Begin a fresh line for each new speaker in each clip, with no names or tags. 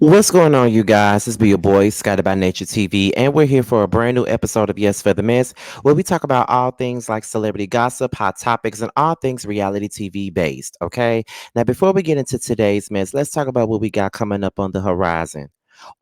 What's going on, you guys? It's be your boy, Scotty by Nature TV, and we're here for a brand new episode of Yes for the Mess, where we talk about all things like celebrity gossip, hot topics, and all things reality TV based. Okay. Now, before we get into today's mess, let's talk about what we got coming up on the horizon.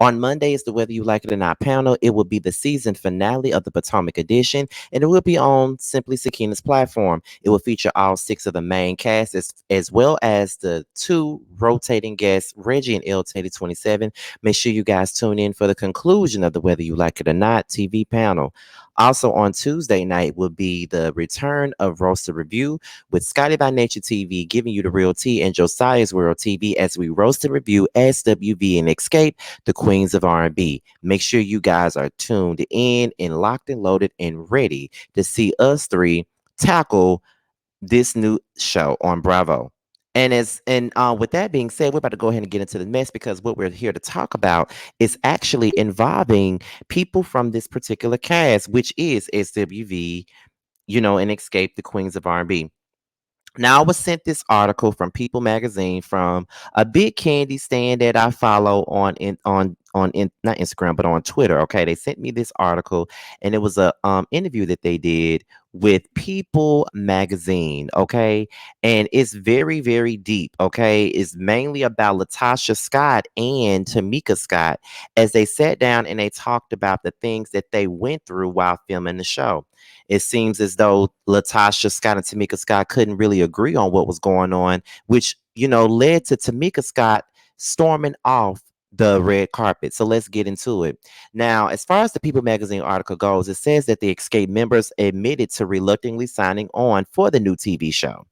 On Monday is the Whether You Like It or Not panel. It will be the season finale of the Potomac edition, and it will be on Simply Sakina's platform. It will feature all six of the main cast, as well as the two rotating guests, Reggie and L Teddy 27. Make sure you guys tune in for the conclusion of the Whether You Like It or Not TV panel. Also on Tuesday night will be the return of Roaster Review with Scotty by Nature TV giving you the real tea and Josiah's World TV as we roast and review SWV and Xscape, the queens of R&B. Make sure you guys are tuned in and locked and loaded and ready to see us three tackle this new show on Bravo. And with that being said, we're about to go ahead and get into the mess because what we're here to talk about is actually involving people from this particular cast, which is SWV, and Escape the Queens of R&B. Now, I was sent this article from People Magazine from a big candy stand that I follow on not Instagram but on Twitter. Okay, they sent me this article, and it was a interview that they did with People Magazine. Okay, and it's very deep. Okay, it's mainly about LaTocha Scott and Tamika Scott as they sat down and they talked about the things that they went through while filming the show. It seems as though LaTocha Scott and Tamika Scott couldn't really agree on what was going on, which, led to Tamika Scott storming off the red carpet. So let's get into it. Now, as far as the People Magazine article goes, it says that the Escape members admitted to reluctantly signing on for the new TV show.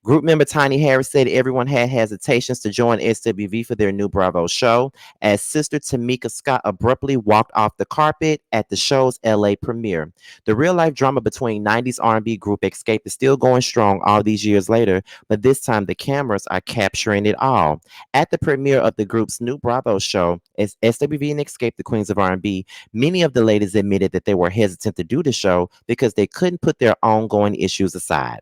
Group member Tiny Harris said everyone had hesitations to join SWV for their new Bravo show, as sister Tamika Scott abruptly walked off the carpet at the show's LA premiere. The real-life drama between 90s R&B group Xscape is still going strong all these years later, but this time the cameras are capturing it all. At the premiere of the group's new Bravo show, as SWV and Xscape, the Queens of R&B, many of the ladies admitted that they were hesitant to do the show because they couldn't put their ongoing issues aside.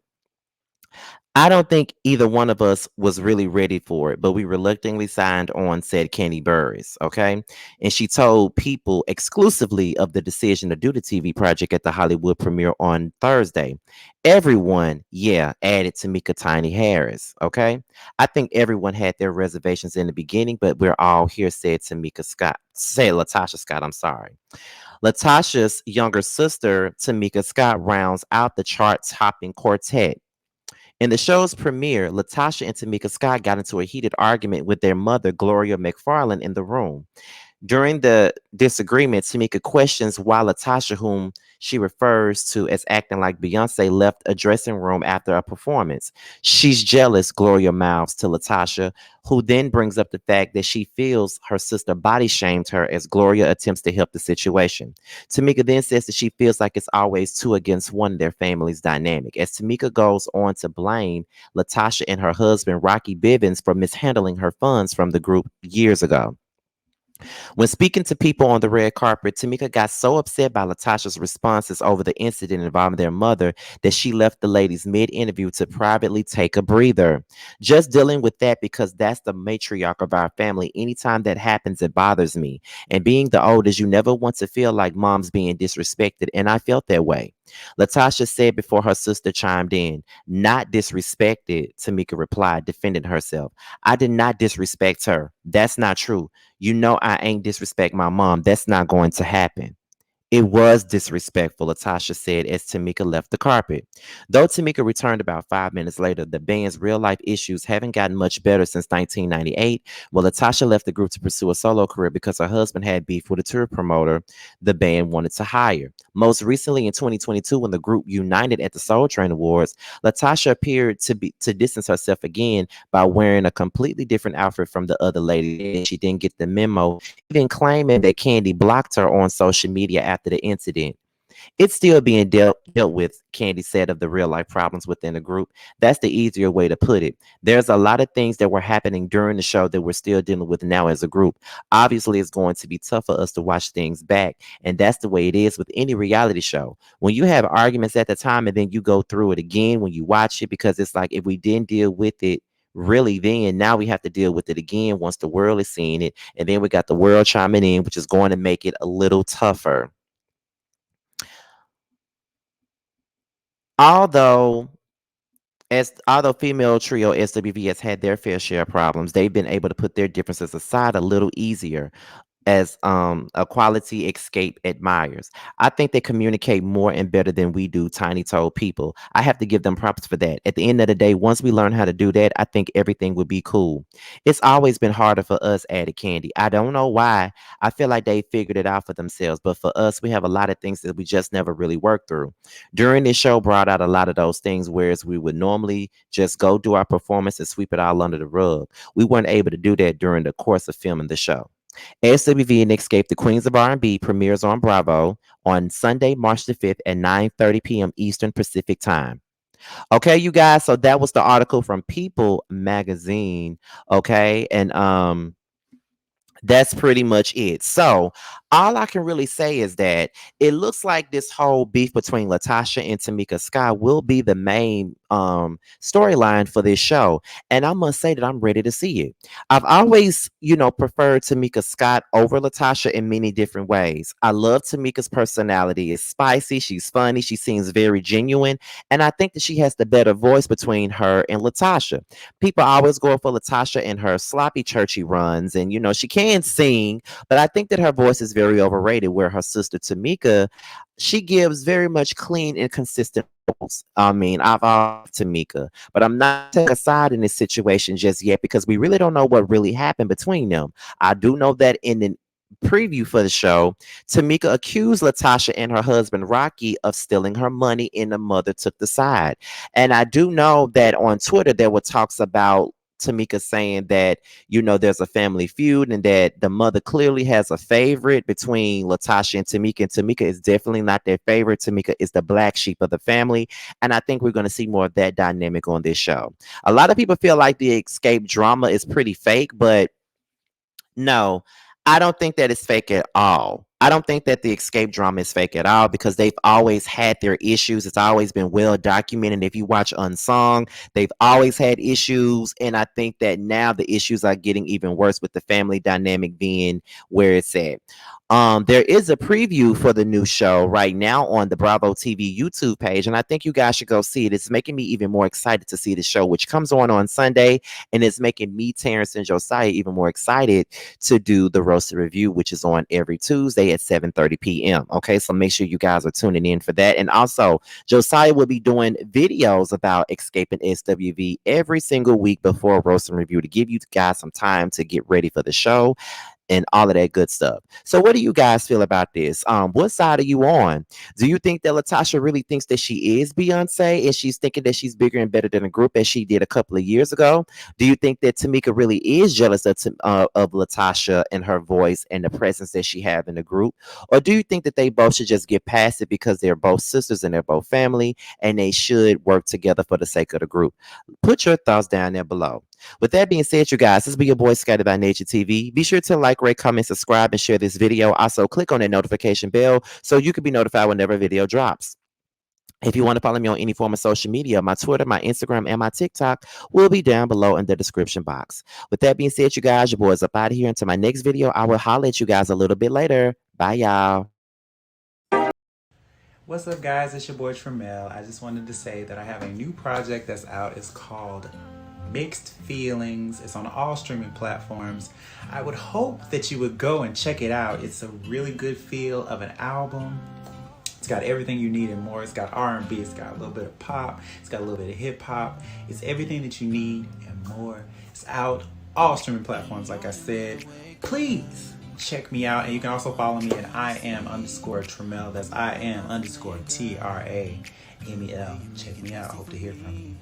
I don't think either one of us was really ready for it, but we reluctantly signed on, said Kenny Burris. Okay. And she told people exclusively of the decision to do the TV project at the Hollywood premiere on Thursday. Everyone, yeah, added Tamika Tiny Harris. Okay. I think everyone had their reservations in the beginning, but we're all here, said Tamika Scott. Say LaTocha Scott, I'm sorry. LaTosha's younger sister, Tamika Scott, rounds out the chart topping quartet. In the show's premiere, LaTocha and Tamika Scott got into a heated argument with their mother, Gloria McFarland, in the room. During the disagreement, Tamika questions why LaTocha, whom she refers to as acting like Beyonce, left a dressing room after a performance. She's jealous, Gloria mouths to LaTocha, who then brings up the fact that she feels her sister body shamed her as Gloria attempts to help the situation. Tamika then says that she feels like it's always two against one in their family's dynamic, as Tamika goes on to blame LaTocha and her husband, Rocky Bivens, for mishandling her funds from the group years ago. When speaking to people on the red carpet, Tamika got so upset by LaTocha's responses over the incident involving their mother that she left the ladies mid-interview to privately take a breather. Just dealing with that because that's the matriarch of our family. Anytime that happens, it bothers me. And being the oldest, you never want to feel like mom's being disrespected, and I felt that way. LaTocha said before her sister chimed in, "Not disrespected," Tamika replied, defending herself. "I did not disrespect her. That's not true. You know I ain't disrespect my mom. That's not going to happen." It was disrespectful, LaTocha said as Tamika left the carpet. Though Tamika returned about 5 minutes later, the band's real life issues haven't gotten much better since 1998, when LaTocha left the group to pursue a solo career because her husband had beef with a tour promoter the band wanted to hire. Most recently in 2022, when the group united at the Soul Train Awards, LaTocha appeared to distance herself again by wearing a completely different outfit from the other lady. She didn't get the memo, even claiming that Candy blocked her on social media after the incident. It's still being dealt with, Candy said of the real life problems within the group. That's the easier way to put it. There's a lot of things that were happening during the show that we're still dealing with now as a group. Obviously, it's going to be tough for us to watch things back, and that's the way it is with any reality show. When you have arguments at the time and then you go through it again when you watch it, because it's like if we didn't deal with it really then. Now we have to deal with it again once the world is seeing it. And then we got the world chiming in, which is going to make it a little tougher. Although although female trio SWV has had their fair share of problems, they've been able to put their differences aside a little easier as a quality Xscape admires. I think they communicate more and better than we do, tiny toed people. I have to give them props for that. At the end of the day, once we learn how to do that, I think everything would be cool. It's always been harder for us, added Candy. I don't know why. I feel like they figured it out for themselves, but for us, we have a lot of things that we just never really worked through. During this show brought out a lot of those things, whereas we would normally just go do our performance and sweep it all under the rug. We weren't able to do that during the course of filming the show. SWV and Xscape, the Queens of R&B, premieres on Bravo on Sunday, March the 5th at 9:30 p.m. Eastern Pacific Time. Okay, you guys, so that was the article from People magazine, okay? And that's pretty much it. So, all I can really say is that it looks like this whole beef between LaTocha and Tamika Sky will be the main storyline for this show. And I must say that I'm ready to see it. I've always, preferred Tamika Scott over LaTocha in many different ways. I love Tamika's personality. It's spicy, she's funny, she seems very genuine, and I think that she has the better voice between her and LaTocha. People always go for LaTocha in her sloppy churchy runs, and she can sing, but I think that her voice is very overrated. Where her sister Tamika, she gives very much clean and consistent vocals. I mean, I've asked Tamika, but I'm not taking a side in this situation just yet because we really don't know what really happened between them. I do know that in the preview for the show, Tamika accused LaTocha and her husband Rocky of stealing her money, and the mother took the side. And I do know that on Twitter there were talks about Tamika saying that, there's a family feud and that the mother clearly has a favorite between LaTocha and Tamika. And Tamika is definitely not their favorite. Tamika is the black sheep of the family. And I think we're going to see more of that dynamic on this show. A lot of people feel like the Escape drama is pretty fake, but no, I don't think that it's fake at all. I don't think that the Escape drama is fake at all because they've always had their issues. It's always been well documented. If you watch Unsung, they've always had issues. And I think that now the issues are getting even worse with the family dynamic being where it's at. There is a preview for the new show right now on the Bravo TV YouTube page, and I think you guys should go see it. It's making me even more excited to see the show, which comes on Sunday, and it's making me, Terrence, and Josiah even more excited to do the roasted review, which is on every Tuesday at 7:30 p.m. Okay, so make sure you guys are tuning in for that. And also, Josiah will be doing videos about Xscape and SWV every single week before roasting review to give you guys some time to get ready for the show and all of that good stuff. So what do you guys feel about this? What side are you on? Do you think that LaTocha really thinks that she is Beyonce and she's thinking that she's bigger and better than the group as she did a couple of years ago? Do you think that Tamika really is jealous of LaTocha and her voice and the presence that she have in the group? Or do you think that they both should just get past it because they're both sisters and they're both family and they should work together for the sake of the group? Put your thoughts down there below. With that being said, you guys, this be your boy Scattered by Nature TV. Be sure to like, rate, comment, subscribe, and share this video. Also, click on that notification bell so you can be notified whenever a video drops. If you want to follow me on any form of social media, my Twitter, my Instagram, and my TikTok will be down below in the description box. With that being said, you guys, your boy is up out of here. Until my next video, I will holler at you guys a little bit later. Bye, y'all.
What's up, guys? It's your boy Tremel. I just wanted to say that I have a new project that's out. It's called Mixed Feelings. It's on all streaming platforms. I would hope that you would go and check it out. It's a really good feel of an album. It's got everything you need and more. It's got R&B, it's got a little bit of pop, it's got a little bit of hip hop. It's everything that you need and more. It's out all streaming platforms, like I said. Please check me out, and you can also follow me at IAM_Tremel. That's IAM_TRAMEL. Check me out. I hope to hear from you.